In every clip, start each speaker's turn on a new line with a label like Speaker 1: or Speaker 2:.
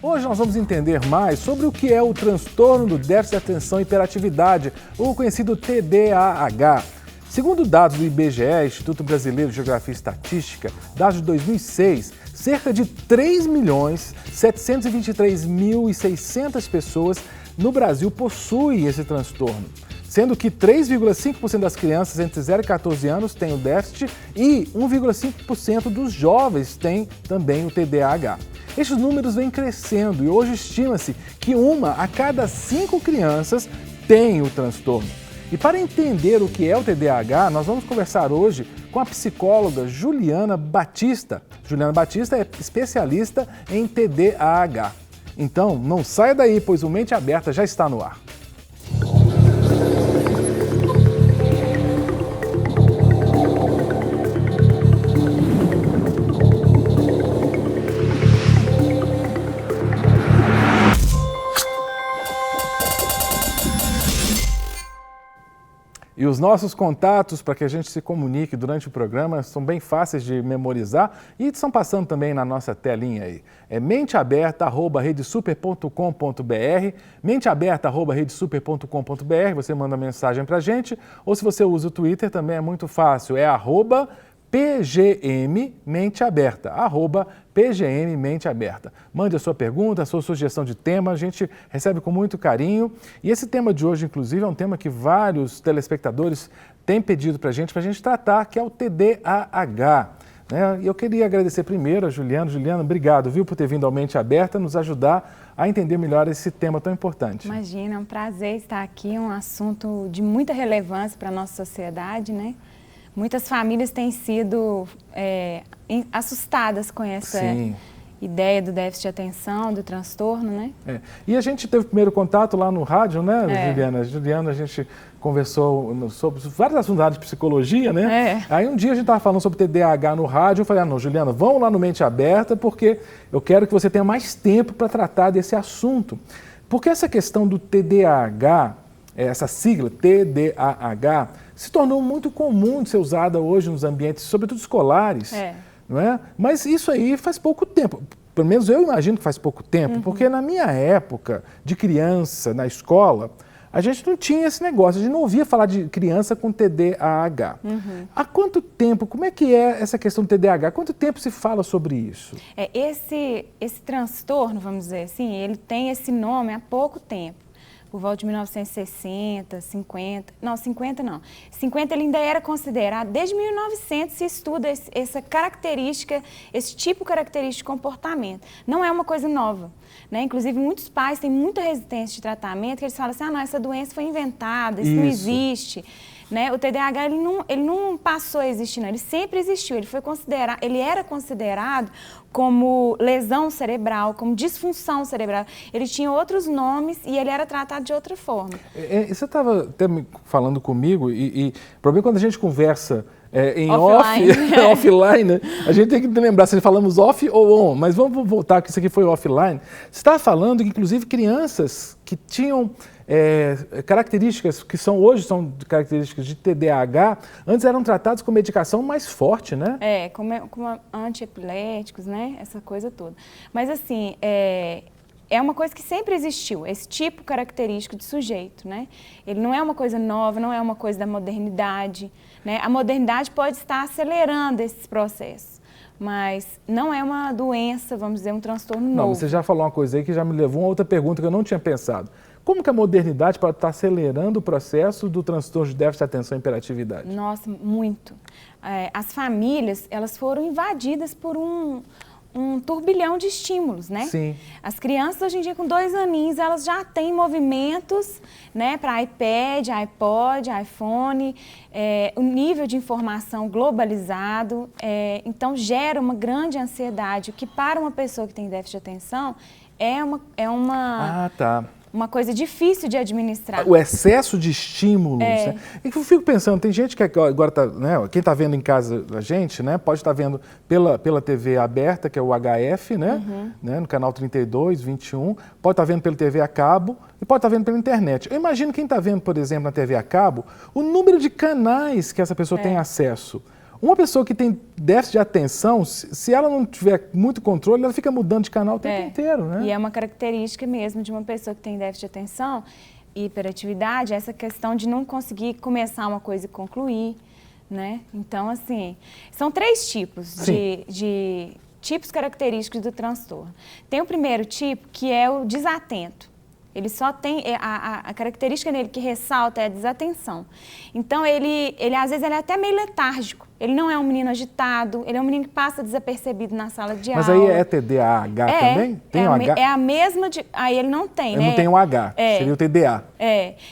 Speaker 1: Hoje nós vamos entender mais sobre o que é o transtorno do déficit de atenção e hiperatividade, o conhecido TDAH. Segundo dados do IBGE, Instituto Brasileiro de Geografia e Estatística, dados de 2006, cerca de 3.723.600 pessoas no Brasil possuem esse transtorno, sendo que 3,5% das crianças entre 0 e 14 anos têm o déficit e 1,5% dos jovens têm também o TDAH. Estes números vêm crescendo e hoje estima-se que 1 a cada 5 crianças tem o transtorno. E para entender o que é o TDAH, nós vamos conversar hoje com a psicóloga Juliana Batista. Juliana Batista é especialista em TDAH. Então, não saia daí, pois o Mente Aberta já está no ar. E os nossos contatos para que a gente se comunique durante o programa são bem fáceis de memorizar e estão passando também na nossa telinha aí. É menteaberta@redesuper.com.br, menteaberta@redesuper.com.br, você manda mensagem para a gente, ou se você usa o Twitter também é muito fácil, é @PGMMenteaberta, @PGMMenteaberta. Mande a sua pergunta, a sua sugestão de tema, a gente recebe com muito carinho. E esse tema de hoje, inclusive, é um tema que vários telespectadores têm pedido para a gente tratar, que é o TDAH. E eu queria agradecer primeiro a Juliana. Juliana, obrigado, viu, por ter vindo ao Mente Aberta, nos ajudar a entender melhor esse tema tão importante.
Speaker 2: Imagina, é um prazer estar aqui, um assunto de muita relevância para a nossa sociedade, né? Muitas famílias têm sido assustadas com essa ideia do déficit de atenção, do transtorno, né?
Speaker 1: E a gente teve o primeiro contato lá no rádio, né, Juliana? Juliana, a gente conversou sobre vários assuntos da área de psicologia, né? Aí um dia a gente estava falando sobre TDAH no rádio, eu falei, não, Juliana, vamos lá no Mente Aberta, porque eu quero que você tenha mais tempo para tratar desse assunto. Porque essa questão do TDAH, essa sigla, TDAH, se tornou muito comum de ser usada hoje nos ambientes, sobretudo escolares, não é? Mas isso aí faz pouco tempo, pelo menos eu imagino que faz pouco tempo, porque na minha época de criança, na escola, a gente não tinha esse negócio, a gente não ouvia falar de criança com TDAH. Há quanto tempo, como é que é essa questão do TDAH? Há quanto tempo se fala sobre isso?
Speaker 2: Esse transtorno, vamos dizer assim, ele tem esse nome há pouco tempo. Por volta de 1960, 50, não, 50 não. 50 ele ainda era considerado, desde 1900 se estuda essa característica, esse tipo característico de comportamento. Não é uma coisa nova, né? Inclusive muitos pais têm muita resistência de tratamento, que eles falam assim, não, essa doença foi inventada, isso não existe. Né? O TDAH ele não passou a existir, não. Ele sempre existiu, ele era considerado como lesão cerebral, como disfunção cerebral. Ele tinha outros nomes e ele era tratado de outra forma.
Speaker 1: Você estava até falando comigo e o problema é quando a gente conversa em offline, né? A gente tem que lembrar se falamos off ou on, mas vamos voltar que isso aqui foi offline. Você estava falando que inclusive crianças que tinham características que hoje são características de TDAH, antes eram tratados com medicação mais forte, né?
Speaker 2: Como antiepiléticos, né? Essa coisa toda. Mas assim, é uma coisa que sempre existiu, esse tipo característico de sujeito, né? Ele não é uma coisa nova, não é uma coisa da modernidade, né? A modernidade pode estar acelerando esses processos, mas não é uma doença, vamos dizer, um transtorno novo.
Speaker 1: Não, você já falou uma coisa aí que já me levou a uma outra pergunta que eu não tinha pensado. Como que a modernidade pode estar acelerando o processo do transtorno de déficit de atenção e hiperatividade?
Speaker 2: Nossa, muito. As famílias, elas foram invadidas por um turbilhão de estímulos, né?
Speaker 1: Sim.
Speaker 2: As crianças hoje em dia com 2 aninhos, elas já têm movimentos, né, para iPad, iPod, iPhone, o nível de informação globalizado, então gera uma grande ansiedade, o que para uma pessoa que tem déficit de atenção é uma coisa difícil de administrar.
Speaker 1: O excesso de estímulos. Né? Eu fico pensando, tem gente que agora está, né, quem está vendo em casa a gente, né, pode estar vendo pela TV aberta, que é o HF, né, no canal 32, 21, pode estar vendo pela TV a cabo e pode estar vendo pela internet. Eu imagino quem está vendo, por exemplo, na TV a cabo, o número de canais que essa pessoa tem acesso. Uma pessoa que tem déficit de atenção, se ela não tiver muito controle, ela fica mudando de canal o tempo inteiro, né?
Speaker 2: E é uma característica mesmo de uma pessoa que tem déficit de atenção e hiperatividade, essa questão de não conseguir começar uma coisa e concluir, né? Então, assim, são 3 tipos de tipos característicos do transtorno. Tem o primeiro tipo, que é o desatento. Ele só tem, a característica nele que ressalta é a desatenção. Então, ele às vezes, ele é até meio letárgico. Ele não é um menino agitado, ele é um menino que passa desapercebido na sala de aula.
Speaker 1: Mas aí é TDAH também? Tem o H?
Speaker 2: É a mesma, aí ele não tem, né?
Speaker 1: Não tem o H, seria o TDA.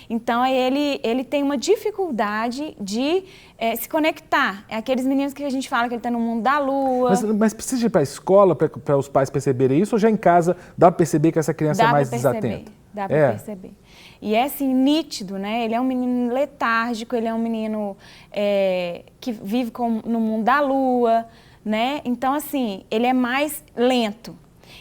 Speaker 2: Então aí ele tem uma dificuldade de se conectar. É aqueles meninos que a gente fala que ele está no mundo da lua.
Speaker 1: Mas precisa ir para a escola para os pais perceberem isso, ou já em casa dá para perceber que essa criança é mais desatenta?
Speaker 2: Dá para perceber. E é assim, nítido, né? Ele é um menino letárgico, ele é um menino que vive no mundo da lua, né? Então, assim, ele é mais lento.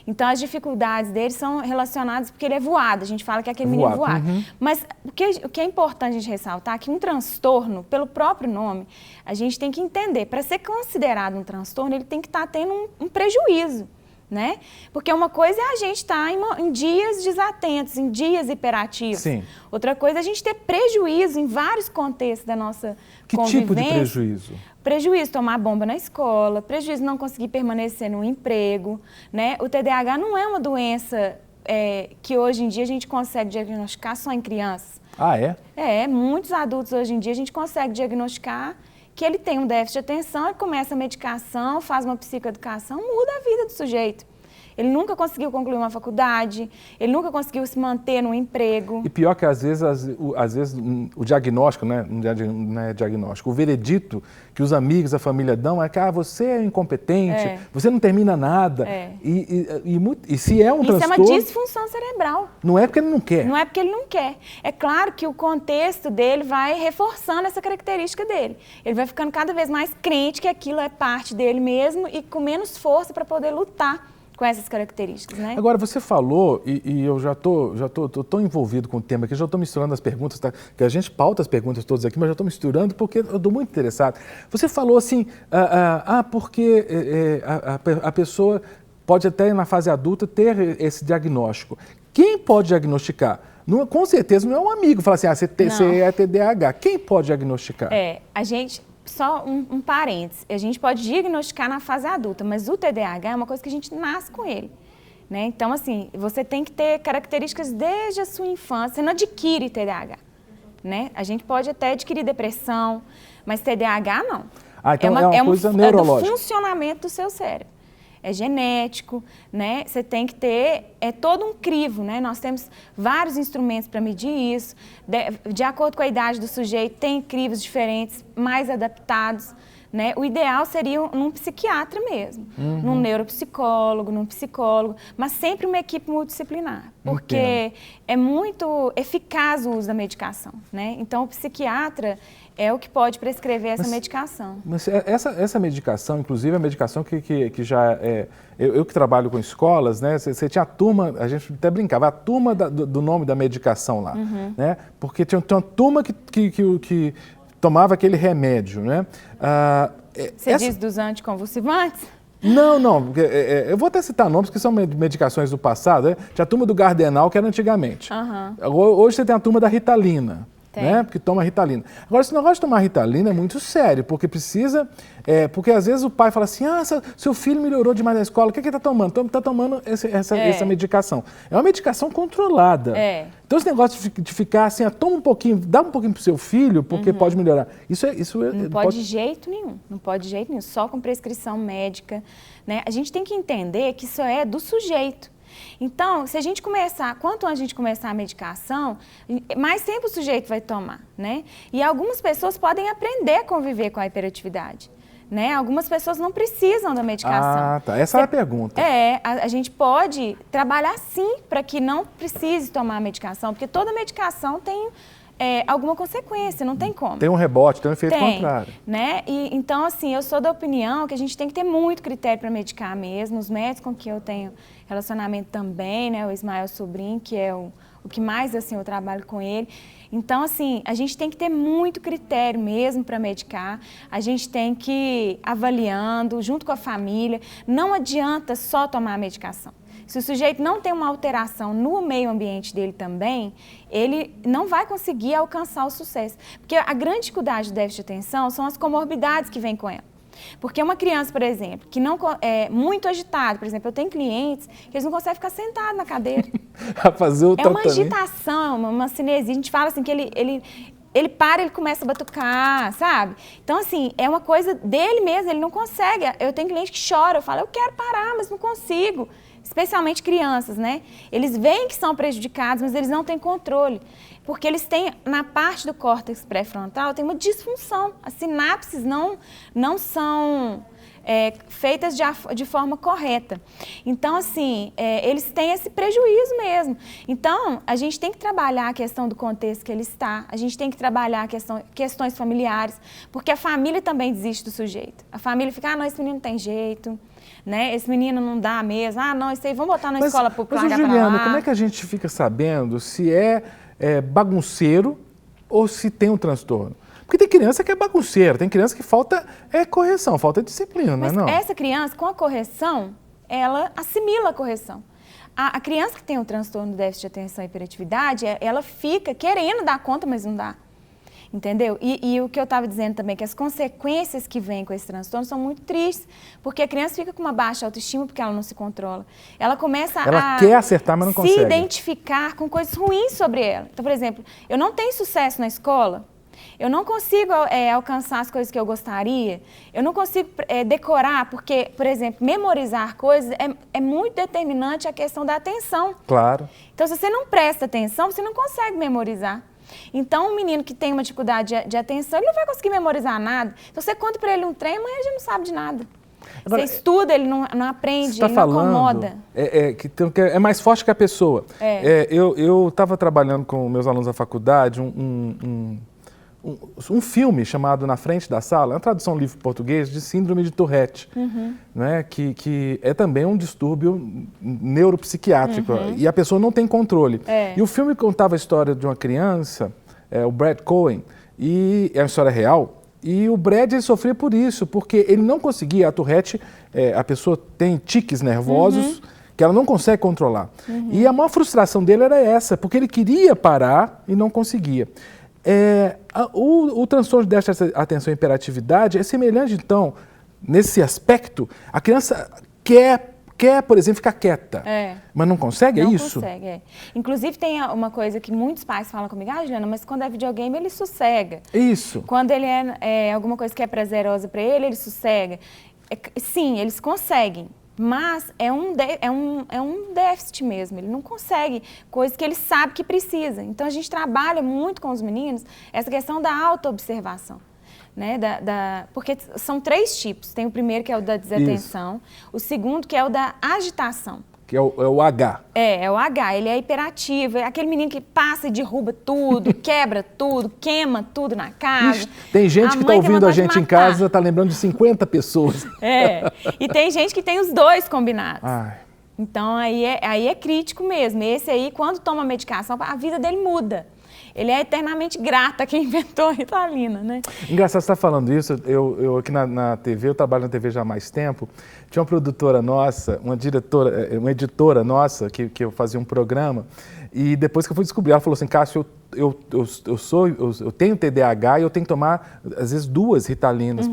Speaker 2: Então, as dificuldades dele são relacionadas porque ele é voado. A gente fala que é aquele menino voado. Mas o que é importante a gente ressaltar é que um transtorno, pelo próprio nome, a gente tem que entender. Para ser considerado um transtorno, ele tem que estar tendo um prejuízo. Né? Porque uma coisa é a gente estar em dias desatentos, em dias hiperativos.
Speaker 1: Sim.
Speaker 2: Outra coisa é a gente ter prejuízo em vários contextos da nossa convivência.
Speaker 1: Que tipo de prejuízo?
Speaker 2: Prejuízo tomar bomba na escola, prejuízo não conseguir permanecer no emprego. Né? O TDAH não é uma doença que hoje em dia a gente consegue diagnosticar só em crianças.
Speaker 1: Ah, é?
Speaker 2: Muitos adultos hoje em dia a gente consegue diagnosticar que ele tem um déficit de atenção, ele começa a medicação, faz uma psicoeducação, muda a vida do sujeito. Ele nunca conseguiu concluir uma faculdade, ele nunca conseguiu se manter no emprego.
Speaker 1: E pior que às vezes o diagnóstico, né? Não é diagnóstico, o veredito que os amigos, a família dão é que você é incompetente, você não termina nada. E se é um transtorno...
Speaker 2: Isso é uma disfunção cerebral.
Speaker 1: Não é porque ele não quer.
Speaker 2: Não é porque ele não quer. É claro que o contexto dele vai reforçando essa característica dele. Ele vai ficando cada vez mais crente que aquilo é parte dele mesmo e com menos força para poder lutar com essas características, né?
Speaker 1: Agora, você falou, e eu já tô tão envolvido com o tema que já estou misturando as perguntas, tá? Que a gente pauta as perguntas todas aqui, mas já estou misturando porque eu estou muito interessado. Você falou assim, porque a pessoa pode até na fase adulta ter esse diagnóstico. Quem pode diagnosticar? Não, com certeza não é um amigo, falar assim, você é TDAH. Quem pode diagnosticar?
Speaker 2: A gente... Só um parênteses, a gente pode diagnosticar na fase adulta, mas o TDAH é uma coisa que a gente nasce com ele. Né? Então, assim, você tem que ter características desde a sua infância, você não adquire TDAH. Né? A gente pode até adquirir depressão, mas TDAH não.
Speaker 1: Então é uma coisa neurológica.
Speaker 2: É do funcionamento do seu cérebro. É genético, né? Você tem que ter, todo um crivo, né? Nós temos vários instrumentos para medir isso. De acordo com a idade do sujeito, tem crivos diferentes, mais adaptados, né? O ideal seria num psiquiatra mesmo, num neuropsicólogo, num psicólogo, mas sempre uma equipe multidisciplinar, porque é muito eficaz o uso da medicação, né? Então, o psiquiatra é o que pode prescrever essa medicação.
Speaker 1: Mas essa medicação, inclusive a medicação que já é... Eu que trabalho com escolas, né? Você tinha a turma, a gente até brincava, a turma do nome da medicação lá, né? Porque tinha uma turma que tomava aquele remédio, né?
Speaker 2: Você diz dos anticonvulsivantes?
Speaker 1: Não. Eu vou até citar nomes que são medicações do passado, né? Tinha a turma do Gardenal, que era antigamente. Hoje você tem a turma da Ritalina. Né? Porque toma Ritalina. Agora, esse negócio de tomar Ritalina é muito sério, porque precisa... porque às vezes o pai fala assim, seu filho melhorou demais na escola, o que ele está tomando? Está tomando essa medicação. É uma medicação controlada. Então esse negócio de ficar assim, toma um pouquinho, dá um pouquinho para o seu filho, porque pode melhorar.
Speaker 2: Não pode de jeito nenhum, só com prescrição médica. Né? A gente tem que entender que isso é do sujeito. Então, se a gente quanto antes a gente começar a medicação, mais tempo o sujeito vai tomar, né? E algumas pessoas podem aprender a conviver com a hiperatividade, né? Algumas pessoas não precisam da medicação.
Speaker 1: Essa é a pergunta.
Speaker 2: A gente pode trabalhar sim para que não precise tomar a medicação, porque toda medicação tem alguma consequência, não tem como.
Speaker 1: Tem um rebote, tem um efeito contrário.
Speaker 2: Né? Então, assim, eu sou da opinião que a gente tem que ter muito critério para medicar mesmo. Os médicos com que eu tenho relacionamento também, né? O Ismael Sobrinho, que é o o que mais, assim, eu trabalho com ele. Então, assim, a gente tem que ter muito critério mesmo para medicar, a gente tem que ir avaliando junto com a família, não adianta só tomar a medicação. Se o sujeito não tem uma alteração no meio ambiente dele também, ele não vai conseguir alcançar o sucesso. Porque a grande dificuldade do déficit de atenção são as comorbidades que vêm com ela. Porque uma criança, por exemplo, que não é muito agitada, por exemplo, eu tenho clientes que eles não conseguem ficar sentados na cadeira.
Speaker 1: A fazer o
Speaker 2: uma agitação, uma cinesia. A gente fala assim que ele para, ele começa a batucar, sabe? Então, assim, é uma coisa dele mesmo, ele não consegue. Eu tenho cliente que chora, eu falo, eu quero parar, mas não consigo. Especialmente crianças, né? Eles veem que são prejudicados, mas eles não têm controle. Porque eles têm, na parte do córtex pré-frontal, tem uma disfunção. As sinapses não são feitas de forma correta. Então, assim, eles têm esse prejuízo mesmo. Então, a gente tem que trabalhar a questão do contexto que ele está, a gente tem que trabalhar questões familiares, porque a família também desiste do sujeito. A família fica, não, esse menino não tem jeito, né? Esse menino não dá mesmo, não, isso aí, vamos botar na escola pública.
Speaker 1: Mas, Juliana, como é que a gente fica sabendo se é bagunceiro ou se tem um transtorno? Porque tem criança que é bagunceira, tem criança que falta correção, falta disciplina,
Speaker 2: mas
Speaker 1: não é não?
Speaker 2: Essa criança, com a correção, ela assimila a correção. A criança que tem o transtorno do déficit de atenção e hiperatividade, ela fica querendo dar conta, mas não dá. Entendeu? E o que eu estava dizendo também, que as consequências que vêm com esse transtorno são muito tristes, porque a criança fica com uma baixa autoestima porque ela não se controla. Ela começa
Speaker 1: ela quer acertar, mas não consegue.
Speaker 2: Se identificar com coisas ruins sobre ela. Então, por exemplo, eu não tenho sucesso na escola, eu não consigo alcançar as coisas que eu gostaria, eu não consigo decorar, porque, por exemplo, memorizar coisas é muito determinante a questão da atenção.
Speaker 1: Claro.
Speaker 2: Então, se você não presta atenção, você não consegue memorizar. Então, um menino que tem uma dificuldade de atenção, ele não vai conseguir memorizar nada. Então, você conta para ele um trem, mas ele já não sabe de nada. Agora, você estuda, ele não aprende, ele não acomoda.
Speaker 1: Que é mais forte que a pessoa. Eu estava trabalhando com meus alunos da faculdade um filme chamado Na Frente da Sala, é uma tradução livre português de síndrome de Tourette, né, que é também um distúrbio neuropsiquiátrico, e a pessoa não tem controle. E o filme contava a história de uma criança, o Brad Cohen, e é uma história real, e o Brad ele sofria por isso, porque ele não conseguia, a Tourette, a pessoa tem tiques nervosos, que ela não consegue controlar. E a maior frustração dele era essa, porque ele queria parar e não conseguia. O transtorno de déficit de atenção e hiperatividade é semelhante, então, nesse aspecto, a criança quer, por exemplo, ficar quieta, mas não consegue,
Speaker 2: não
Speaker 1: isso?
Speaker 2: Não consegue, Inclusive, tem uma coisa que muitos pais falam comigo, Juliana, mas quando é videogame, ele sossega.
Speaker 1: Isso.
Speaker 2: Quando ele alguma coisa que é prazerosa para ele sossega. Sim, eles conseguem. Mas é um déficit mesmo, ele não consegue coisas que ele sabe que precisa. Então, a gente trabalha muito com os meninos essa questão da autoobservação. Né? Porque são 3 tipos. Tem o primeiro, que é o da desatenção, o segundo, que é o da agitação.
Speaker 1: Que é o H.
Speaker 2: É o H, ele é hiperativo, é aquele menino que passa e derruba tudo, quebra tudo, queima tudo na casa.
Speaker 1: Ixi, tem gente que está ouvindo a gente em casa, está lembrando de 50 pessoas.
Speaker 2: E tem gente que tem os 2 combinados.
Speaker 1: Ai.
Speaker 2: Então, aí é crítico mesmo. Esse aí, quando toma medicação, a vida dele muda. Ele é eternamente grato a quem inventou a Ritalina, né?
Speaker 1: Engraçado você estar falando isso. Eu aqui na TV, eu trabalho na TV já há mais tempo. Tinha uma produtora nossa, uma editora nossa, que eu fazia um programa. E depois que eu fui descobrir, ela falou assim, Cássio, eu tenho TDAH e eu tenho que tomar, às vezes, 2 Ritalinas,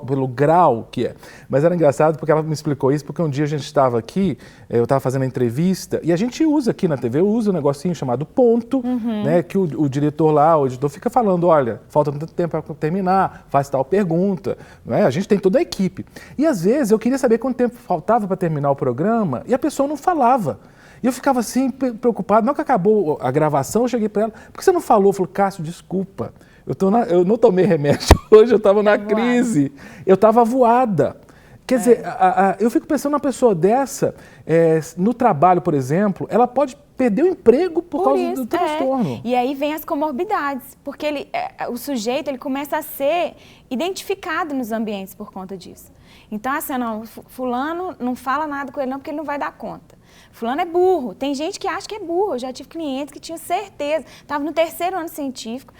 Speaker 1: pelo grau que é. Mas era engraçado porque ela me explicou isso, porque um dia a gente estava aqui, eu estava fazendo a entrevista, e a gente usa aqui na TV, usa um negocinho chamado ponto, né, que o diretor lá, o editor, fica falando, olha, falta tanto tempo para terminar, faz tal pergunta, né? A gente tem toda a equipe. E às vezes eu queria saber quanto tempo faltava para terminar o programa, e a pessoa não falava. E eu ficava assim, preocupado. Na hora que acabou a gravação, eu cheguei para ela, por que você não falou? Eu falei, Cássio, desculpa, eu não tomei remédio hoje, eu estava na crise, eu estava voada. Quer dizer, eu fico pensando numa pessoa dessa, no trabalho, por exemplo, ela pode perder o emprego por causa do transtorno.
Speaker 2: E aí vem as comorbidades, porque o sujeito ele começa a ser identificado nos ambientes por conta disso. Então, assim, não, fulano não fala nada com ele não, porque ele não vai dar conta. fulano é burro. Tem gente que acha que é burro. Eu já tive clientes que tinham certeza. Estava no 3º ano científico.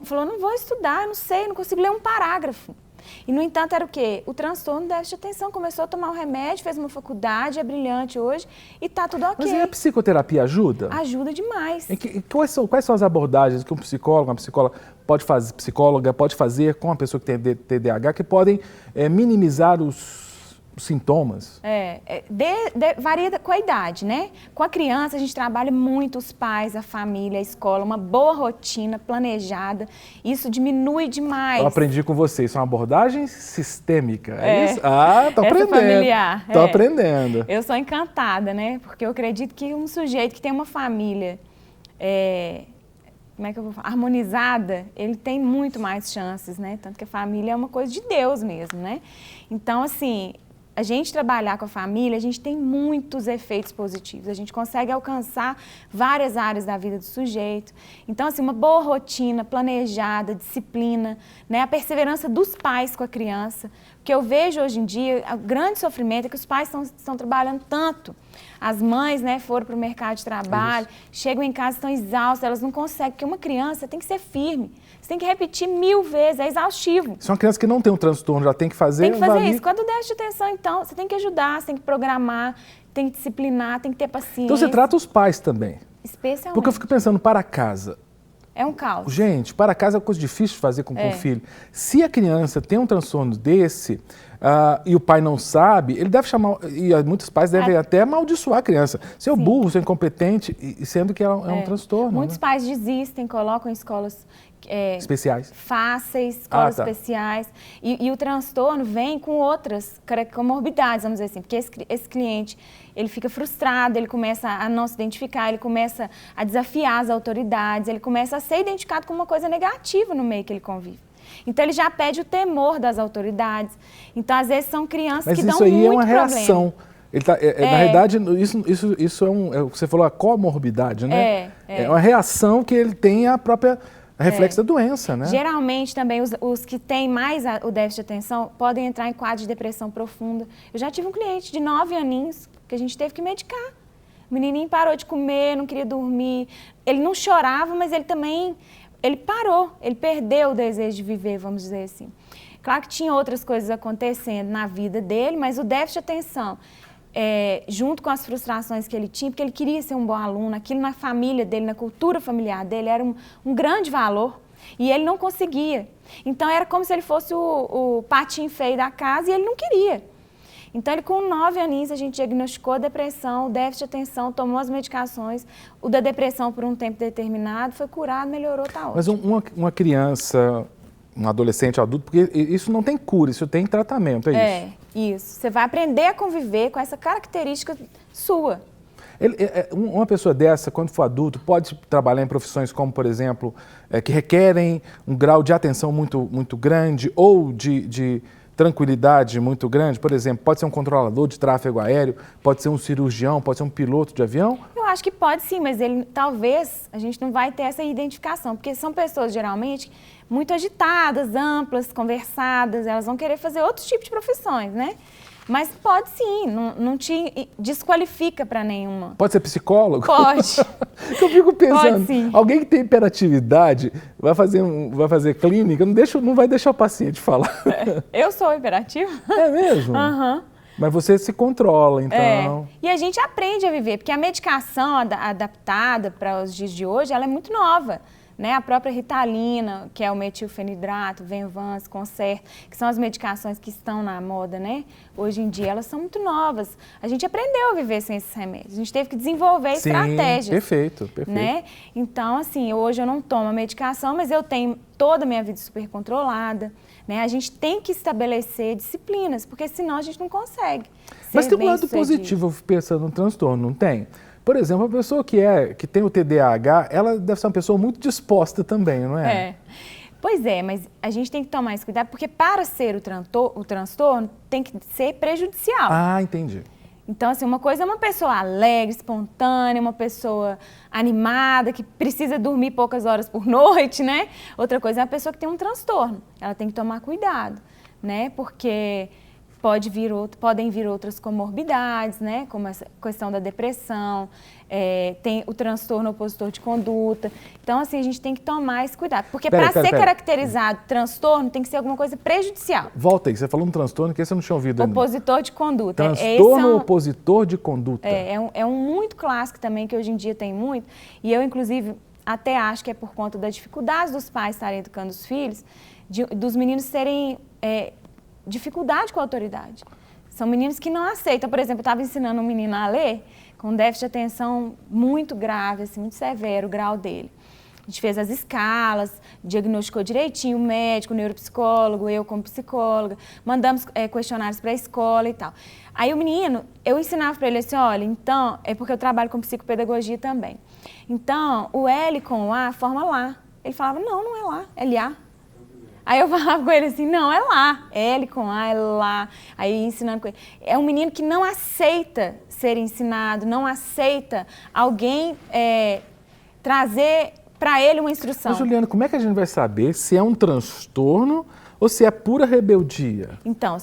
Speaker 2: Falou, não vou estudar, não sei, não consigo ler um parágrafo. E, no entanto, era o quê? O transtorno de déficit de atenção. Começou a tomar um remédio, fez uma faculdade, é brilhante hoje e tá tudo ok.
Speaker 1: Mas e a psicoterapia ajuda?
Speaker 2: Ajuda demais.
Speaker 1: Quais são as abordagens que um psicólogo, uma psicóloga pode fazer com a pessoa que tem TDAH que podem minimizar os sintomas?
Speaker 2: Varia com a idade, né? Com a criança, a gente trabalha muito os pais, a família, a escola, uma boa rotina planejada. Isso diminui demais.
Speaker 1: Eu aprendi com você, isso é uma abordagem sistêmica, é isso? Ah, tô aprendendo.
Speaker 2: Familiar.
Speaker 1: Tô aprendendo.
Speaker 2: Eu sou encantada, né? Porque eu acredito que um sujeito que tem uma família como é que eu vou falar? Harmonizada, ele tem muito mais chances, né? Tanto que a família é uma coisa de Deus mesmo, né? Então, assim, a gente trabalhar com a família, a gente tem muitos efeitos positivos. A gente consegue alcançar várias áreas da vida do sujeito. Então, assim, uma boa rotina, planejada, disciplina, né? A perseverança dos pais com a criança. Porque eu vejo hoje em dia, o grande sofrimento é que os pais estão trabalhando tanto. As mães, né, foram para o mercado de trabalho, chegam em casa, estão exaustas, elas não conseguem, porque uma criança tem que ser firme. Você tem que repetir 1000 vezes, é exaustivo.
Speaker 1: Se uma criança que não tem um transtorno já tem que fazer...
Speaker 2: Tem que fazer isso. Quando déficit de atenção, então, você tem que ajudar, você tem que programar, tem que disciplinar, tem que ter paciência.
Speaker 1: Então você trata os pais também.
Speaker 2: Especialmente.
Speaker 1: Porque eu fico pensando, para casa...
Speaker 2: É um caos.
Speaker 1: Gente, para casa é uma coisa difícil de fazer com o filho. Se a criança tem um transtorno desse e o pai não sabe, ele deve chamar, e muitos pais devem até amaldiçoar a criança. Seu burro, seu incompetente, sendo que é um transtorno.
Speaker 2: Muitos pais desistem, colocam em escolas
Speaker 1: especiais.
Speaker 2: Fáceis, escolas especiais. E o transtorno vem com outras comorbidades, vamos dizer assim, porque esse cliente, ele fica frustrado, ele começa a não se identificar, ele começa a desafiar as autoridades, ele começa a ser identificado como uma coisa negativa no meio que ele convive. Então, ele já pede o temor das autoridades. Então, às vezes, são crianças que dão muito problema. Mas isso aí é uma reação.
Speaker 1: Na realidade, isso é o que você falou, a comorbidade, né? É uma reação que ele tem a própria... reflexo da doença, né?
Speaker 2: Geralmente, também, os que têm mais o déficit de atenção podem entrar em quadro de depressão profunda. Eu já tive um cliente de 9 aninhos que a gente teve que medicar. O menininho parou de comer, não queria dormir. Ele não chorava, mas ele parou. Ele perdeu o desejo de viver, vamos dizer assim. Claro que tinha outras coisas acontecendo na vida dele, mas o déficit de atenção... junto com as frustrações que ele tinha, porque ele queria ser um bom aluno, aquilo na família dele, na cultura familiar dele, era um grande valor, e ele não conseguia. Então, era como se ele fosse o patinho feio da casa, e ele não queria. Então, ele com 9 aninhos, a gente diagnosticou a depressão, o déficit de atenção, tomou as medicações, o da depressão por um tempo determinado, foi curado, melhorou, tá ótimo.
Speaker 1: Mas uma criança, um adolescente, adulto, porque isso não tem cura, isso tem tratamento, é isso?
Speaker 2: Isso. Você vai aprender a conviver com essa característica sua.
Speaker 1: Uma pessoa dessa, quando for adulto, pode trabalhar em profissões como, por exemplo, que requerem um grau de atenção muito, muito grande ou de tranquilidade muito grande? Por exemplo, pode ser um controlador de tráfego aéreo, pode ser um cirurgião, pode ser um piloto de avião?
Speaker 2: Eu acho que pode sim, mas talvez a gente não vai ter essa identificação, porque são pessoas geralmente muito agitadas, amplas, conversadas, elas vão querer fazer outros tipos de profissões, né? Mas pode sim, não te desqualifica para nenhuma.
Speaker 1: Pode ser psicólogo?
Speaker 2: Pode.
Speaker 1: Eu fico pensando,
Speaker 2: pode, sim.
Speaker 1: Alguém que tem hiperatividade vai fazer clínica, não vai deixar o paciente falar.
Speaker 2: Eu sou hiperativa.
Speaker 1: É mesmo?
Speaker 2: Aham.
Speaker 1: Mas você se controla, então.
Speaker 2: E a gente aprende a viver, porque a medicação adaptada para os dias de hoje, ela é muito nova. Né? A própria Ritalina, que é o metilfenidrato, Venvance, Concerta, que são as medicações que estão na moda, né? Hoje em dia, elas são muito novas. A gente aprendeu a viver sem esses remédios. A gente teve que desenvolver estratégias.
Speaker 1: Perfeito.
Speaker 2: Né? Então, assim, hoje eu não tomo a medicação, mas eu tenho toda a minha vida super controlada. Né? A gente tem que estabelecer disciplinas, porque senão a gente não consegue.
Speaker 1: Mas tem um lado positivo, pensando no transtorno, não tem? Por exemplo, a pessoa que tem o TDAH, ela deve ser uma pessoa muito disposta também, não é?
Speaker 2: Pois é, mas a gente tem que tomar esse cuidado, porque para ser o transtorno, tem que ser prejudicial.
Speaker 1: Ah, entendi.
Speaker 2: Então, assim, uma coisa é uma pessoa alegre, espontânea, uma pessoa animada, que precisa dormir poucas horas por noite, né? Outra coisa é a pessoa que tem um transtorno. Ela tem que tomar cuidado, né? Porque... podem vir outras comorbidades, né? Como essa questão da depressão, tem o transtorno opositor de conduta. Então, assim, a gente tem que tomar esse cuidado. Porque para ser caracterizado transtorno, tem que ser alguma coisa prejudicial.
Speaker 1: Volta aí, você falou um transtorno que esse eu não tinha ouvido ainda.
Speaker 2: Opositor de conduta.
Speaker 1: Transtorno opositor de conduta.
Speaker 2: É um muito clássico também, que hoje em dia tem muito. E eu, inclusive, até acho que é por conta da dificuldade dos pais estarem educando os filhos, dos meninos terem dificuldade com a autoridade. São meninos que não aceitam. Por exemplo, eu estava ensinando um menino a ler com déficit de atenção muito grave, assim, muito severo o grau dele. A gente fez as escalas, diagnosticou direitinho o médico, o neuropsicólogo, eu como psicóloga, mandamos questionários para a escola e tal. Aí o menino, eu ensinava para ele assim, olha, então, é porque eu trabalho com psicopedagogia também. Então, o L com o A forma lá. Ele falava, não é lá, é LA. Aí eu falava com ele assim, não, é lá, L com A, é lá. Aí ensinando com ele. É um menino que não aceita ser ensinado, não aceita alguém trazer para ele uma instrução.
Speaker 1: Mas, Juliana, como é que a gente vai saber se é um transtorno ou se é pura rebeldia?
Speaker 2: Então,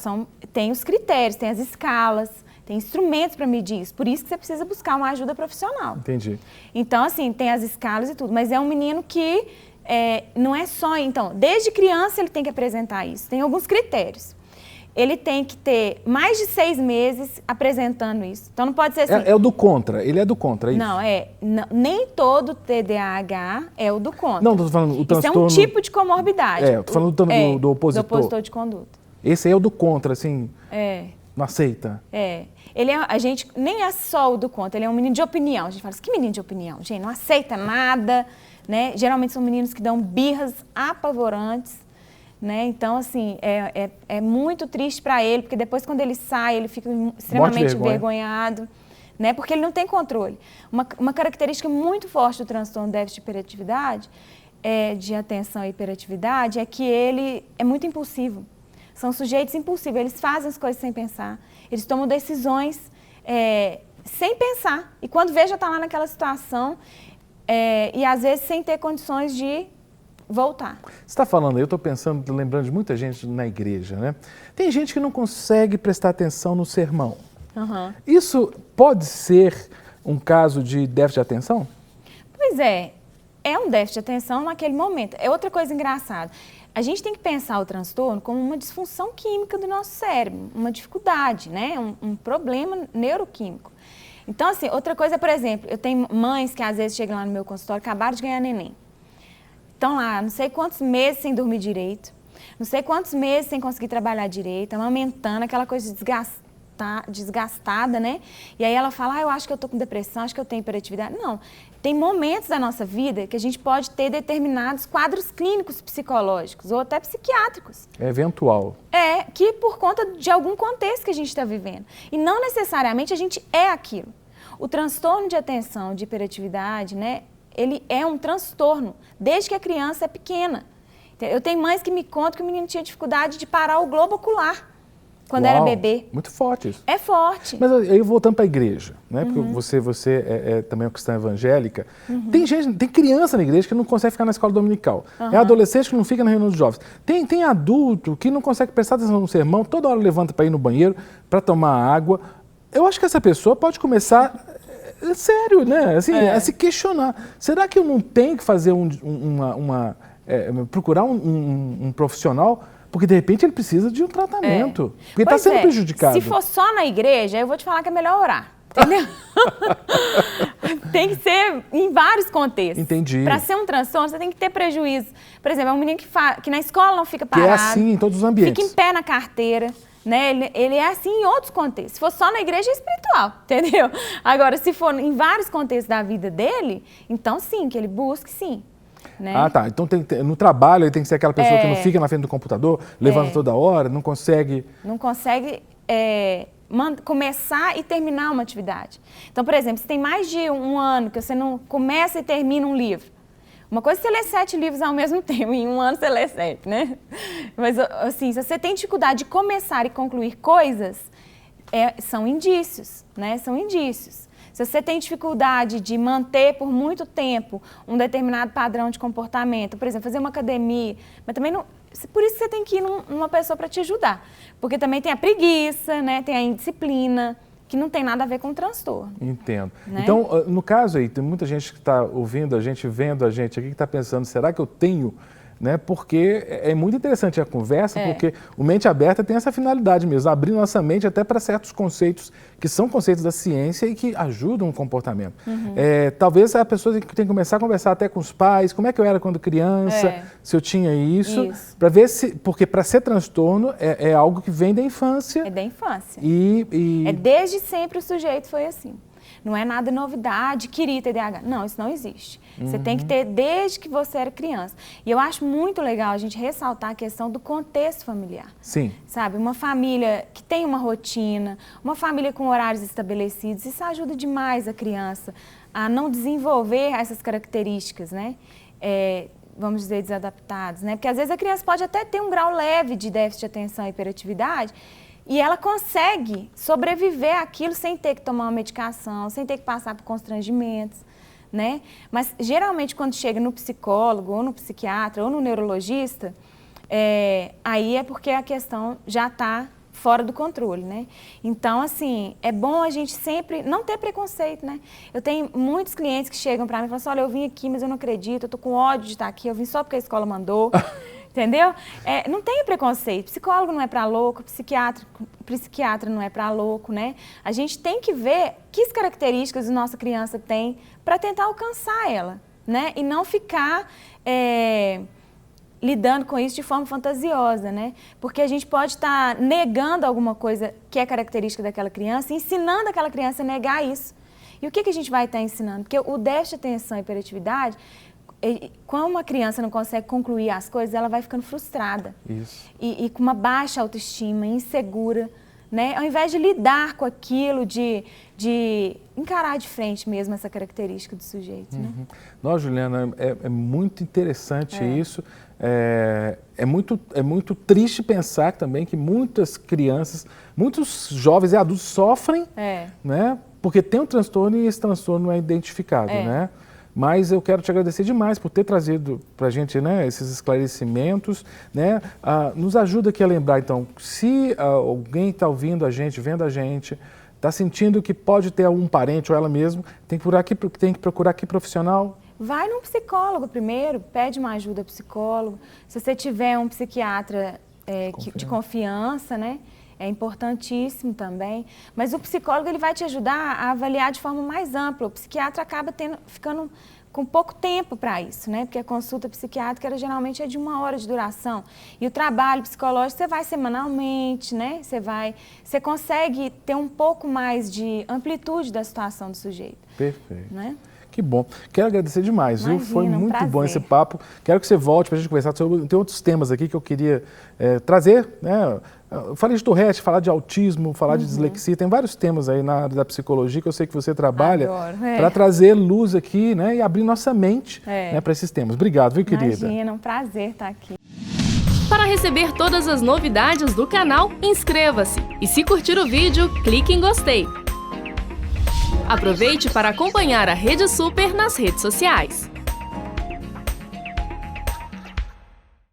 Speaker 2: tem os critérios, tem as escalas, tem instrumentos para medir isso. Por isso que você precisa buscar uma ajuda profissional.
Speaker 1: Entendi.
Speaker 2: Então, assim, tem as escalas e tudo, mas é um menino que não é só... Então, desde criança ele tem que apresentar isso. Tem alguns critérios. Ele tem que ter mais de 6 meses apresentando isso. Então, não pode ser assim...
Speaker 1: É o do contra, ele é do contra, é isso?
Speaker 2: Não, nem todo TDAH é o do contra.
Speaker 1: Não, estou falando o transtorno...
Speaker 2: Isso é um tipo de comorbidade.
Speaker 1: Estou falando do opositor.
Speaker 2: Do opositor de conduta.
Speaker 1: Esse aí é o do contra, assim... Não aceita.
Speaker 2: A gente nem é só o do contra, ele é um menino de opinião. A gente fala assim, que menino de opinião? Gente, não aceita nada, né? Geralmente são meninos que dão birras apavorantes, né? Então, assim, é muito triste para ele, porque depois quando ele sai, ele fica extremamente envergonhado, né? Porque ele não tem controle. Uma característica muito forte do transtorno de déficit de hiperatividade, de atenção e hiperatividade, é que ele é muito impulsivo. São sujeitos impulsivos, eles fazem as coisas sem pensar, eles tomam decisões sem pensar. E quando vê, já está lá naquela situação e às vezes sem ter condições de voltar.
Speaker 1: Você está falando, eu estou pensando, lembrando de muita gente na igreja, né? Tem gente que não consegue prestar atenção no sermão.
Speaker 2: Uhum.
Speaker 1: Isso pode ser um caso de déficit de atenção?
Speaker 2: Pois é um déficit de atenção naquele momento. É outra coisa engraçada. A gente tem que pensar o transtorno como uma disfunção química do nosso cérebro, uma dificuldade, né? Um problema neuroquímico. Então, assim, outra coisa, por exemplo, eu tenho mães que às vezes chegam lá no meu consultório, acabaram de ganhar neném. Estão lá, não sei quantos meses sem dormir direito, não sei quantos meses sem conseguir trabalhar direito, amamentando, aquela coisa desgastada, né? E aí ela fala, eu acho que eu estou com depressão, acho que eu tenho hiperatividade. Não, tem momentos da nossa vida que a gente pode ter determinados quadros clínicos psicológicos ou até psiquiátricos.
Speaker 1: É eventual.
Speaker 2: Que por conta de algum contexto que a gente está vivendo. E não necessariamente a gente é aquilo. O transtorno de atenção, de hiperatividade, né? Ele é um transtorno, desde que a criança é pequena. Eu tenho mães que me contam que o menino tinha dificuldade de parar o globo ocular quando era bebê.
Speaker 1: Muito forte isso.
Speaker 2: É forte.
Speaker 1: Mas aí voltando para a igreja, né? Porque você é também uma cristã evangélica. Tem criança na igreja que não consegue ficar na escola dominical. É adolescente que não fica na reunião dos jovens. Tem adulto que não consegue prestar atenção no sermão, toda hora levanta para ir no banheiro, para tomar água. Eu acho que essa pessoa pode começar... sério, né? Assim, a se questionar. Será que eu não tenho que fazer procurar um profissional? Porque, de repente, ele precisa de um tratamento. Porque está sendo prejudicado.
Speaker 2: Se for só na igreja, eu vou te falar que é melhor orar. Entendeu? Tem que ser em vários contextos.
Speaker 1: Entendi.
Speaker 2: Para ser um transtorno, você tem que ter prejuízo. Por exemplo, é um menino que na escola não fica parado.
Speaker 1: Que é assim em todos os ambientes.
Speaker 2: Fica em pé na carteira. Né? Ele é assim em outros contextos. Se for só na igreja, é espiritual, entendeu? Agora, se for em vários contextos da vida dele, então sim, que ele busque, sim. Né?
Speaker 1: Ah, tá. Então no trabalho ele tem que ser aquela pessoa que não fica na frente do computador, levanta toda hora, não consegue...
Speaker 2: Não consegue começar e terminar uma atividade. Então, por exemplo, se tem mais de um ano que você não começa e termina um livro, uma coisa é você ler 7 livros ao mesmo tempo, em um ano você lê 7, né? Mas, assim, se você tem dificuldade de começar e concluir coisas, são indícios, né? São indícios. Se você tem dificuldade de manter por muito tempo um determinado padrão de comportamento, por exemplo, fazer uma academia, mas também não... Por isso que você tem que ir numa pessoa para te ajudar. Porque também tem a preguiça, né? Tem a indisciplina, que não tem nada a ver com o transtorno.
Speaker 1: Entendo.
Speaker 2: Né?
Speaker 1: Então, no caso aí, tem muita gente que está ouvindo a gente, vendo a gente aqui, que está pensando, será que eu tenho? Né? Porque é muito interessante a conversa, porque o Mente Aberta tem essa finalidade mesmo, abrir nossa mente até para certos conceitos que são conceitos da ciência e que ajudam o comportamento. Talvez a pessoa tem que começar a conversar até com os pais, como é que eu era quando criança, se eu tinha isso. Para ver se, porque para ser transtorno é algo que vem da infância.
Speaker 2: É da infância.
Speaker 1: É
Speaker 2: desde sempre o sujeito foi assim. Não é nada novidade, queria TDAH. Não, isso não existe. Você tem que ter desde que você era criança. E eu acho muito legal a gente ressaltar a questão do contexto familiar.
Speaker 1: Sim.
Speaker 2: Sabe, uma família que tem uma rotina, uma família com horários estabelecidos, isso ajuda demais a criança a não desenvolver essas características, né? Vamos dizer, desadaptadas, né? Porque às vezes a criança pode até ter um grau leve de déficit de atenção e hiperatividade, e ela consegue sobreviver àquilo sem ter que tomar uma medicação, sem ter que passar por constrangimentos, né? Mas, geralmente, quando chega no psicólogo, ou no psiquiatra, ou no neurologista, aí é porque a questão já está fora do controle, né? Então, assim, é bom a gente sempre não ter preconceito, né? Eu tenho muitos clientes que chegam para mim e falam assim, olha, eu vim aqui, mas eu não acredito, eu tô com ódio de estar aqui, eu vim só porque a escola mandou. Entendeu? Não tem preconceito. Psicólogo não é para louco, psiquiatra não é para louco, né? A gente tem que ver que características a nossa criança tem para tentar alcançar ela, né? E não ficar lidando com isso de forma fantasiosa, né? Porque a gente pode estar negando alguma coisa que é característica daquela criança, ensinando aquela criança a negar isso. E o que a gente vai estar ensinando? Porque o déficit de atenção e hiperatividade, quando uma criança não consegue concluir as coisas, ela vai ficando frustrada.
Speaker 1: Isso.
Speaker 2: E com uma baixa autoestima, insegura, né? Ao invés de lidar com aquilo, de encarar de frente mesmo essa característica do sujeito. Né?
Speaker 1: Nossa, Juliana, é muito interessante isso. É muito triste pensar também que muitas crianças, muitos jovens e adultos sofrem, né? Porque tem um transtorno e esse transtorno não é identificado, né? Mas eu quero te agradecer demais por ter trazido para a gente, né, esses esclarecimentos, né? Nos ajuda aqui a lembrar, então, se alguém está ouvindo a gente, vendo a gente, está sentindo que pode ter um parente ou ela mesma, tem que procurar que profissional?
Speaker 2: Vai num psicólogo primeiro, pede uma ajuda ao psicólogo. Se você tiver um psiquiatra de confiança, né? É importantíssimo também, mas o psicólogo ele vai te ajudar a avaliar de forma mais ampla. O psiquiatra acaba ficando com pouco tempo para isso, né? Porque a consulta psiquiátrica geralmente é de 1 hora de duração. E o trabalho psicológico você vai semanalmente, né? Você consegue ter um pouco mais de amplitude da situação do sujeito.
Speaker 1: Perfeito.
Speaker 2: Né?
Speaker 1: Que bom. Quero agradecer demais,
Speaker 2: Imagina,
Speaker 1: viu? Foi muito bom esse papo. Quero que você volte para a gente conversar sobre... Tem outros temas aqui que eu queria trazer, né? Eu falei de Tourette, falar de autismo, falar de dislexia, tem vários temas aí na área da psicologia que eu sei que você trabalha para trazer luz aqui, né? E abrir nossa mente para esses temas. Obrigado, viu, querida?
Speaker 2: Imagina, um prazer estar aqui.
Speaker 3: Para receber todas as novidades do canal, inscreva-se. E se curtir o vídeo, clique em gostei. Aproveite para acompanhar a Rede Super nas redes sociais.